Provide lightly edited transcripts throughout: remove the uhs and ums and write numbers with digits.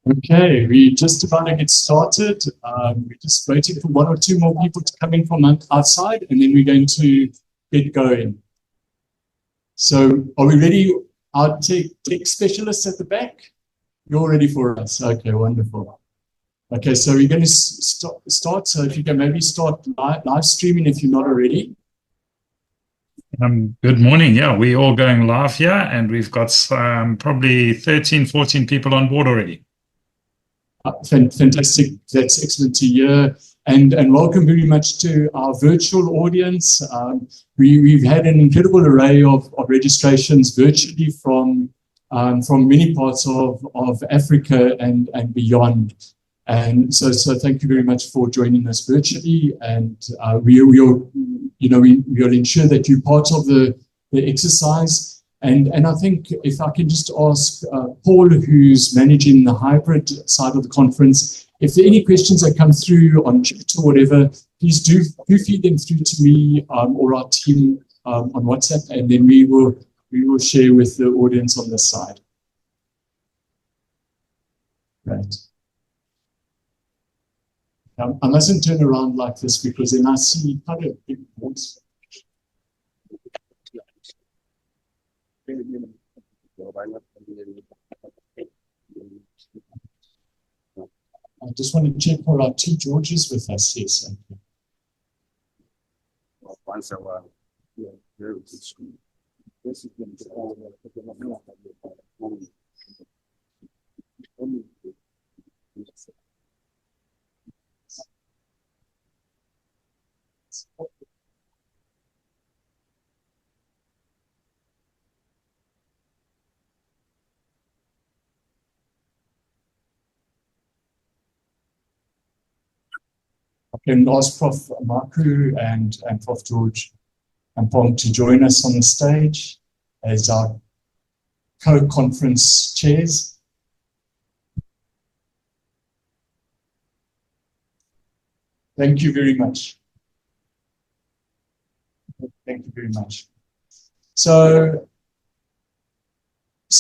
Okay, we're just about to get started. We're just waiting for one or two more people to come in from outside, and then we're going to get going. So, are we ready? Our tech specialists at the back? You're ready for us? Okay, wonderful. Okay, so we're going to start. So, if you can maybe start live streaming if you're not already. Good morning. Yeah, we're all going live here, and we've got probably 13, 14 people on board already. Fantastic. That's excellent to hear. And welcome very much to our virtual audience. We've had an incredible array of registrations virtually from many parts of Africa and beyond. And so thank you very much for joining us virtually. And we'll ensure that you're part of the exercise. And I think if I can just ask Paul, who's managing the hybrid side of the conference, if there are any questions that come through on chat or whatever, please do feed them through to me or our team on WhatsApp, and then we will share with the audience on this side. Right. I mustn't turn around like this because then I see quite a big voice. I just want to check for our two Georges with us here. So. Once a while, yeah, very good school. This is going I can ask Prof. Marku and Prof. George and Pong to join us on the stage as our co-conference chairs. Thank you very much. Thank you very much. So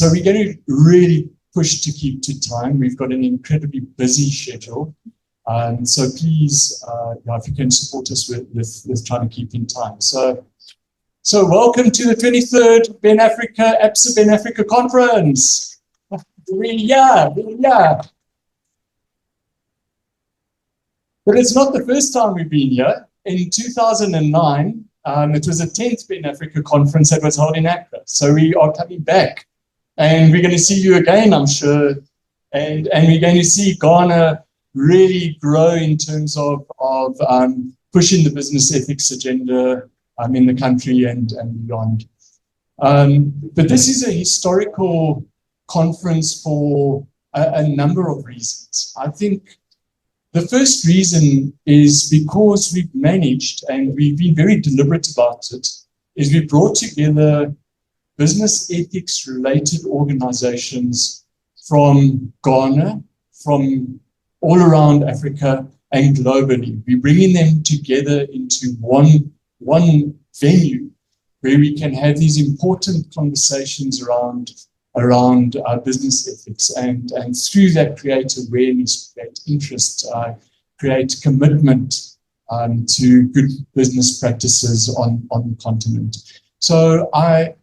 we're going to really push to keep to time. We've got an incredibly busy schedule. So please, if you can support us with trying to keep in time. So welcome to the 23rd Absa BEN Africa conference. Yeah. But it's not the first time we've been here. In 2009, it was the 10th BEN Africa conference that was held in Accra. So we are coming back, and we're going to see you again, I'm sure. And we're going to see Ghana really grow in terms of pushing the business ethics agenda in the country and beyond. But this is a historical conference for a number of reasons. I think the first reason is because we've managed, and we've been very deliberate about it, is we brought together business ethics related organizations from Ghana, from all around Africa and globally. We're bringing them together into one venue where we can have these important conversations around business ethics, and through that create awareness, create interest, create commitment to good business practices on the continent. So I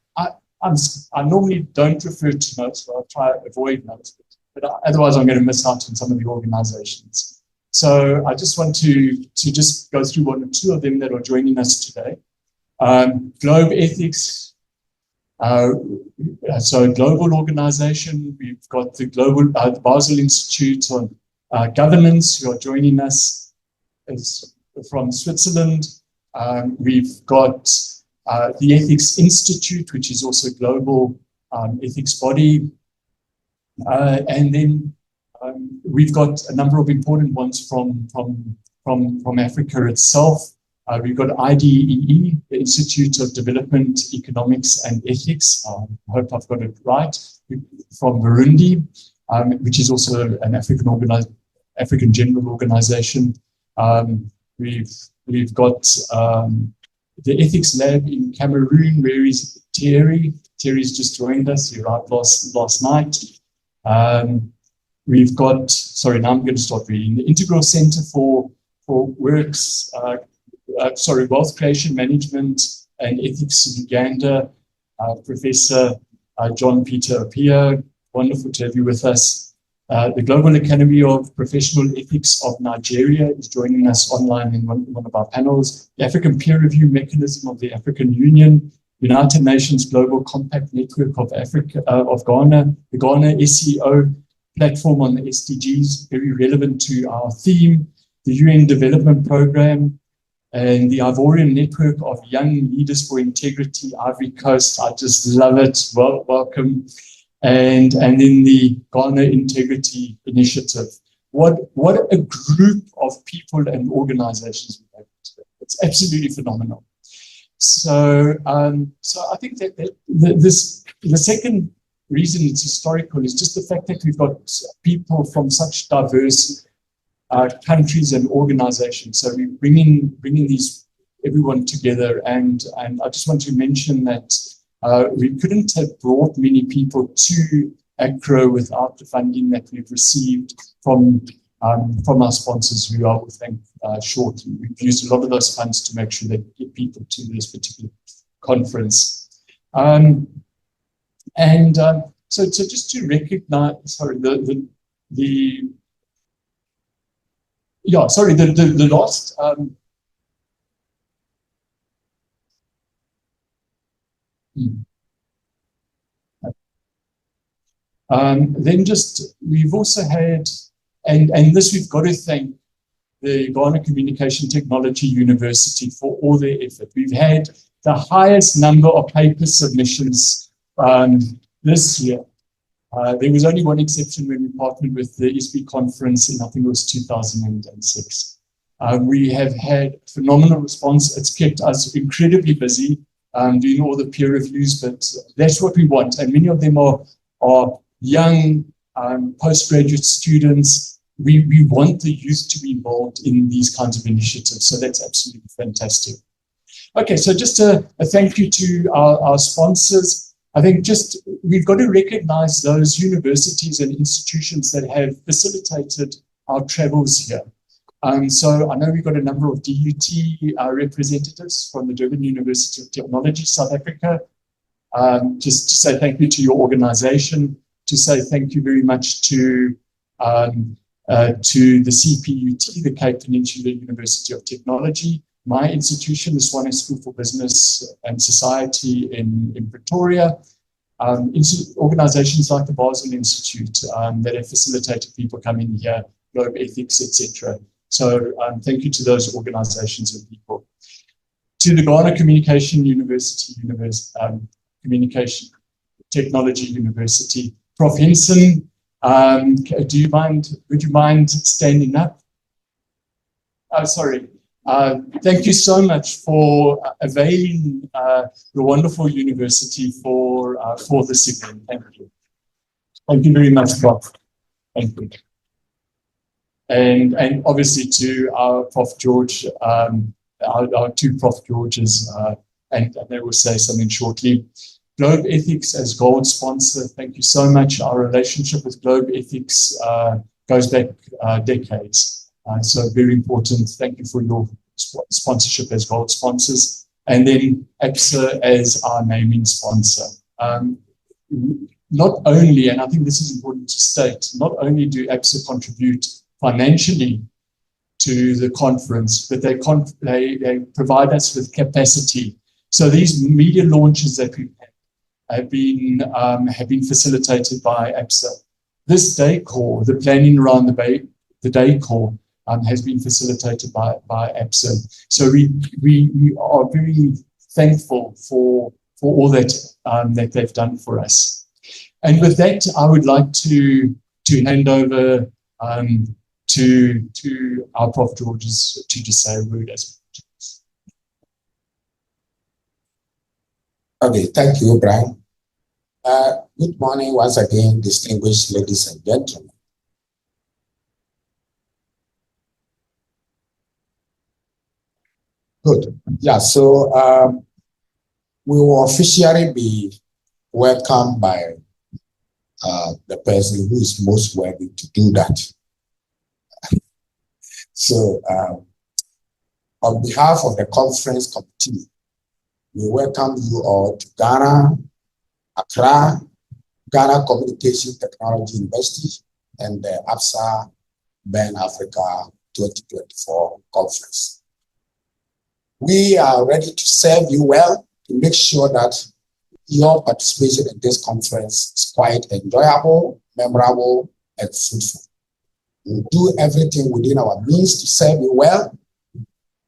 normally don't refer to notes, so I'll try to avoid notes, but otherwise I'm going to miss out on some of the organizations. So I just want to just go through one or two of them that are joining us today. Globe Ethics, so a global organization. We've got the the Basel Institute on Governance, who are joining us from Switzerland. We've got the Ethics Institute, which is also a global ethics body. And then we've got a number of important ones from Africa itself. We've got IDEE, the Institute of Development, Economics and Ethics. I hope I've got it right. From Burundi, which is also an African general organization. We've got the Ethics Lab in Cameroon. Where is Thierry? Thierry's just joined us. He arrived last night. We've got, sorry, now I'm going to start reading. The Integral Center for Wealth Creation Management and Ethics in Uganda, Professor John Peter Apia. Wonderful to have you with us. The Global Academy of Professional Ethics of Nigeria is joining us online in one of our panels. The African Peer Review Mechanism of the African Union, United Nations Global Compact Network of Africa, of Ghana, the Ghana SEO platform on the SDGs, very relevant to our theme, the UN Development Programme, and the Ivorian Network of Young Leaders for Integrity, Ivory Coast. I just love it. Well, welcome. And then the Ghana Integrity Initiative. What a group of people and organizations we have today. It's absolutely phenomenal. So I think that the second reason it's historical is just the fact that we've got people from such diverse countries and organizations. So we're bringing everyone together, and I just want to mention that we couldn't have brought many people to ACRO without the funding that we've received from our sponsors, who I will thank shortly. We've used a lot of those funds to make sure that we get people to this particular conference. So just to recognize, sorry, the last. Then just, we've also had, and this we've got to thank the Ghana Communication Technology University for all their effort. We've had the highest number of paper submissions this year. There was only one exception when we partnered with the SB conference in, I think it was 2006. We have had phenomenal response. It's kept us incredibly busy doing all the peer reviews, but that's what we want. And many of them are young postgraduate students. We want the youth to be involved in these kinds of initiatives. So that's absolutely fantastic. Okay, so just a thank you to our sponsors. I think just we've got to recognize those universities and institutions that have facilitated our travels here. So I know we've got a number of DUT representatives from the Durban University of Technology, South Africa. Just to say thank you to your organization, to say thank you very much to the CPUT, the Cape Peninsula University of Technology, my institution, the Swane School for Business and Society in Pretoria, organizations like the Basel Institute that have facilitated people coming here, Globe Ethics, etc. So thank you to those organizations and people. To the Ghana Communication University, Communication Technology University, Prof. Hinson, would you mind standing up? Oh, sorry. Thank you so much for availing your wonderful university for this event. Thank you. Thank you very much, Prof. Thank you. And obviously to our Prof. George, our two Prof. Georges, and they will say something shortly. Globe Ethics as gold sponsor, thank you so much. Our relationship with Globe Ethics goes back decades. So very important. Thank you for your sponsorship as gold sponsors. And then Absa as our naming sponsor. Not only, and I think this is important to state, not only do Absa contribute financially to the conference, but they provide us with capacity. So these media launches that we've had have been facilitated by Absa. This decor, the planning around the decor, has been facilitated by Absa. So we are very thankful for all that that they've done for us. And with that, I would like to hand over to our Prof. Georges to just say a word as well. Okay, thank you, Brian. Good morning once again, distinguished ladies and gentlemen. Good. Yeah, so we will officially be welcomed by the person who is most worthy to do that. So on behalf of the conference committee, we welcome you all to Ghana, Accra, Ghana Communication Technology University, and the Absa BEN Africa 2024 conference. We are ready to serve you well, to make sure that your participation in this conference is quite enjoyable, memorable, and fruitful. We'll do everything within our means to serve you well,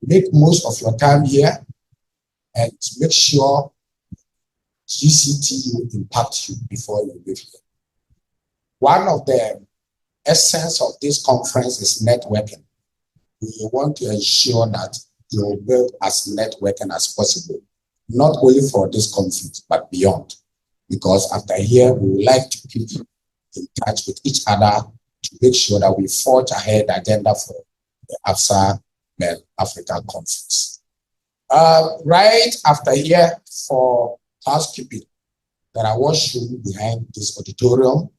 make most of your time here, and to make sure GCT will impact you before you leave here. One of the essence of this conference is networking. We want to ensure that you will build as networking as possible, not only for this conference, but beyond. Because after here, we would like to keep in touch with each other to make sure that we forge ahead the agenda for the Absa BEN Africa conference. Right after here, for housekeeping, there are washrooms behind this auditorium.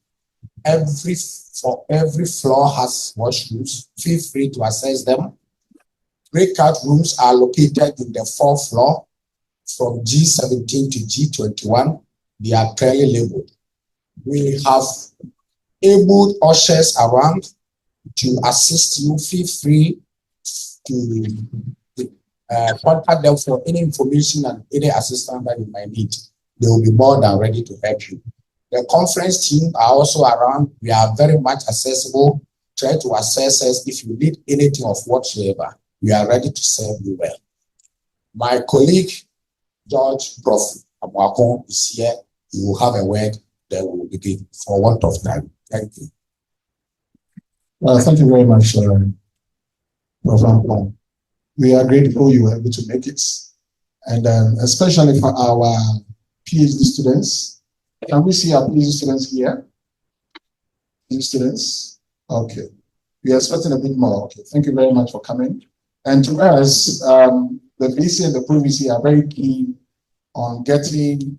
Every floor has washrooms. Feel free to access them. Breakout rooms are located in the 4th floor from G17 to G21. They are clearly labeled. We have able ushers around to assist you. Feel free to contact them for any information and any assistance that you might need. They will be more than ready to help you. The conference team are also around. We are very much accessible. Try to access us if you need anything of whatsoever. We are ready to serve you well. My colleague, George Prof. Abuakon, is here. He will have a word, then we will begin for want of time. Thank you. Thank you very much, Prof. Abuakon. We are grateful you were able to make it. And especially for our PhD students. Can we see our PhD students here? PhD students? Okay. We are expecting a bit more. Okay. Thank you very much for coming. And to us, the VC and the Pro-VC are very keen on getting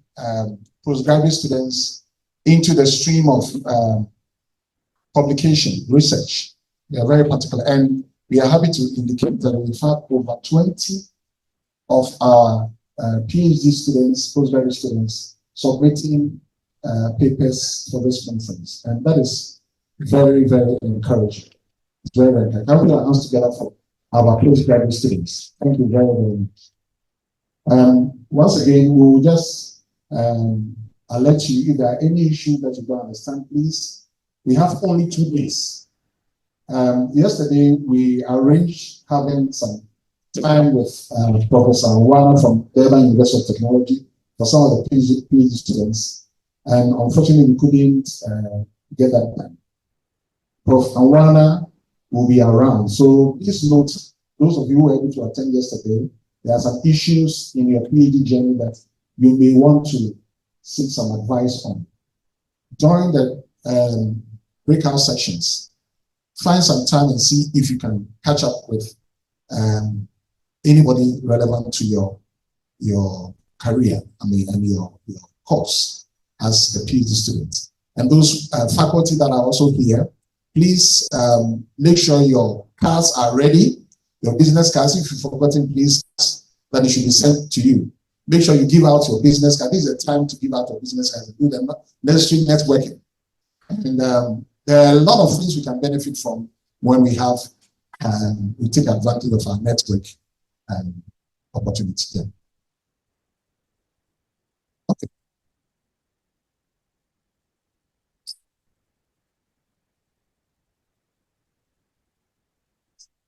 postgraduate students into the stream of publication, research. They are very particular. And we are happy to indicate that we've had over 20 of our PhD students, postgraduate students, submitting papers for this conference. And that is very, very encouraging. It's very, very encouraging. Can we put our hands together for our postgraduate students? Thank you very, very much. Once again, we will just alert you if there are any issues that you don't understand, please. We have only 2 days. Yesterday, we arranged having some time with Professor Wana from Durban University of Technology for some of the PhD students. And unfortunately, we couldn't get that time. Prof. Wana will be around. So please note, those of you who were able to attend yesterday, there are some issues in your PhD journey that you may want to seek some advice on. During the breakout sessions, find some time and see if you can catch up with anybody relevant to your career, and your course as the PhD student. And those faculty that are also here, please make sure your cards are ready, your business cards. If you've forgotten, please, that it should be sent to you. Make sure you give out your business card. This is the time to give out your business cards and do the necessary networking. And there are a lot of things we can benefit from when we have we take advantage of our network opportunity there.